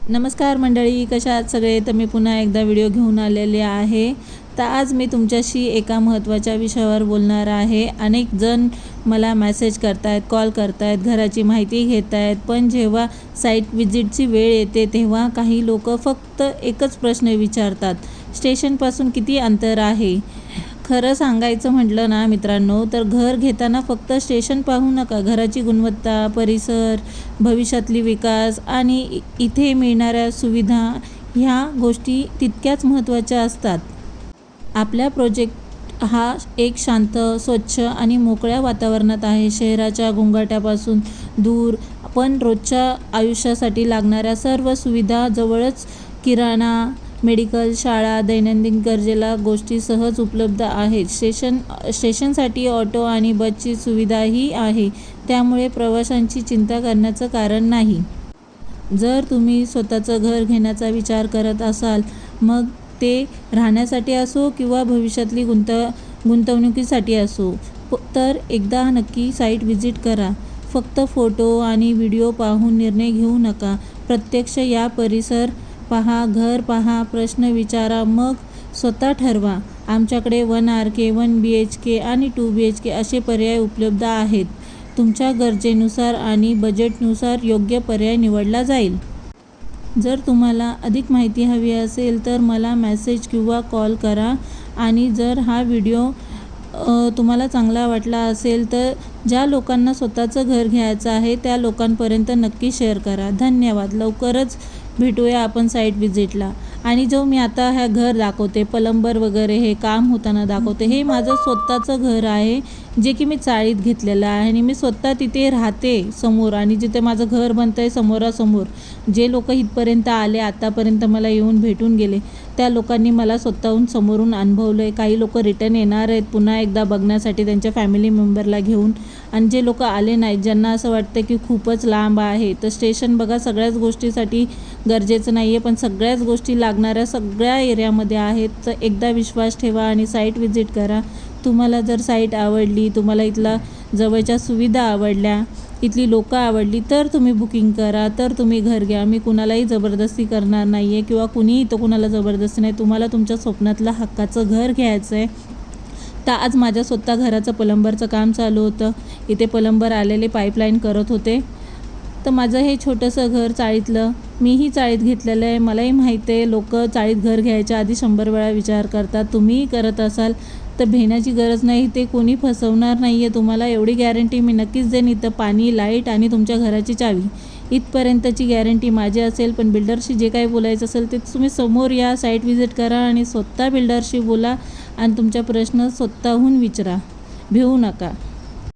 नमस्कार मंडळी, कशा आहात सगळे? तर मी पुन्हा एकदा व्हिडिओ घेऊन आलेले आहे. तर आज मी तुमच्याशी एका महत्त्वाच्या विषयावर बोलणार आहे. अनेक जण मला मेसेज करतायत, कॉल करतायत, घराची माहिती घेत आहेत. पण जेव्हा साईट व्हिजिटची वेळ येते तेव्हा काही लोक फक्त एकच प्रश्न विचारतात, स्टेशनपासून किती अंतर आहे? खरं सांगायचं म्हटलं ना मित्रांनो, तर घर घेताना फक्त स्टेशन पाहू नका. घराची गुणवत्ता, परिसर, भविष्यातली विकास आणि इथे मिळणाऱ्या सुविधा ह्या गोष्टी तितक्याच महत्त्वाच्या असतात. आपल्या प्रोजेक्ट हा एक शांत, स्वच्छ आणि मोकळ्या वातावरणात आहे. शहराच्या गोंगाटापासून दूर, पण रोजच्या आयुष्यासाठी लागणाऱ्या सर्व सुविधा जवळच. किराणा, मेडिकल, शाळा, दैनंदिन गरजेला गोष्टी सहज उपलब्ध आहेत. स्टेशनसाठी ऑटो आणि बसची सुविधाही आहे, त्यामुळे प्रवाशांची चिंता करण्याचं कारण नाही. जर तुम्ही स्वतःचं घर घेण्याचा विचार करत असाल, मग ते राहण्यासाठी असो किंवा भविष्यातली गुंतवणुकीसाठी असो, तर एकदा नक्की साईट व्हिजिट करा. फक्त फोटो आणि व्हिडिओ पाहून निर्णय घेऊ नका. प्रत्यक्ष या, परिसर पहा, घर पहा, प्रश्न विचारा, मग स्वतः ठरवा. आमच्याकडे 1 RK, 1 BHK आणि 2 BHK असे पर्याय उपलब्ध आहेत. तुमच्या गरजेनुसार आणि बजेटनुसार योग्य पर्याय निवडला जाईल. जर तुम्हाला अधिक माहिती हवी असेल तर मला मेसेज किंवा कॉल करा. आणि जर हा व्हिडिओ तुम्हाला चांगला वाटला असेल तर ज्या लोकांना स्वतःचं घर घ्यायचं आहे त्या लोकांपर्यंत नक्की शेअर करा. धन्यवाद. लवकरच भेटूया आपण साईट व्हिजिटला. आणि जो मी आता ह्या घर दाखवते, प्लंबर वगैरे हे काम होताना दाखवते, हे माझं स्वतःचं घर आहे, जे की मी चाळीत घेतलेलं आहे. आणि मी स्वतः तिथे राहते समोर, आणि जिथे माझं घर बनतं आहे समोरासमोर जे लोक इथपर्यंत आले, आतापर्यंत मला येऊन भेटून गेले, त्या लोकांनी मला स्वतःहून समोरून अनुभवलं आहे. काही लोक रिटर्न येणार आहेत पुन्हा एकदा बघण्यासाठी त्यांच्या फॅमिली मेंबरला घेऊन. आणि जे लोक आले नाहीत, ज्यांना असं वाटतं की खूपच लांब आहे, तर स्टेशन बघा सगळ्याच गोष्टीसाठी गरजेचं नाही आहे, पण सगळ्याच गोष्टी लागणाऱ्या सगळ्या एरियामध्ये आहेत. तर एकदा विश्वास ठेवा आणि साईट व्हिजिट करा. तुम्हाला जर साईट आवडली, तुम्हाला इथला जवळच्या सुविधा आवडल्या, इथली लोकं आवडली, तर तुम्ही बुकिंग करा, तर तुम्ही घर घ्या. मी कुणालाही जबरदस्ती करणार नाही आहे किंवा कुणीही इथं कुणाला जबरदस्ती नाही. तुम्हाला तुमच्या स्वप्नातलं हक्काचं घर घ्यायचं आहे. तर आज माझ्या स्वतः घराचं प्लंबरचं काम चालू होतं. इथे प्लंबर आलेले पाईपलाईन करत होते. तर माझं हे छोटंसं घर चाळीतलं, मीही चाळीत घेतलेलं आहे. मलाही माहीत आहे लोक चाळीत घर घ्यायच्या आधी 100 वेळा विचार करतात. तुम्हीही करत असाल तर भेण्याची गरज नाही. ते कोणी फसवणार नाही आहे तुम्हाला, एवढी गॅरंटी मी नक्कीच देईन. इथं पाणी, लाईट आणि तुमच्या घराची चावी इथपर्यंतची गॅरंटी माझी असेल. पण बिल्डरशी जे काही बोलायचं असेल ते तुम्ही समोर या, साईट व्हिजिट करा आणि स्वतः बिल्डरशी बोला आणि तुमच्या प्रश्न स्वतःहून विचारा. भिवू नका.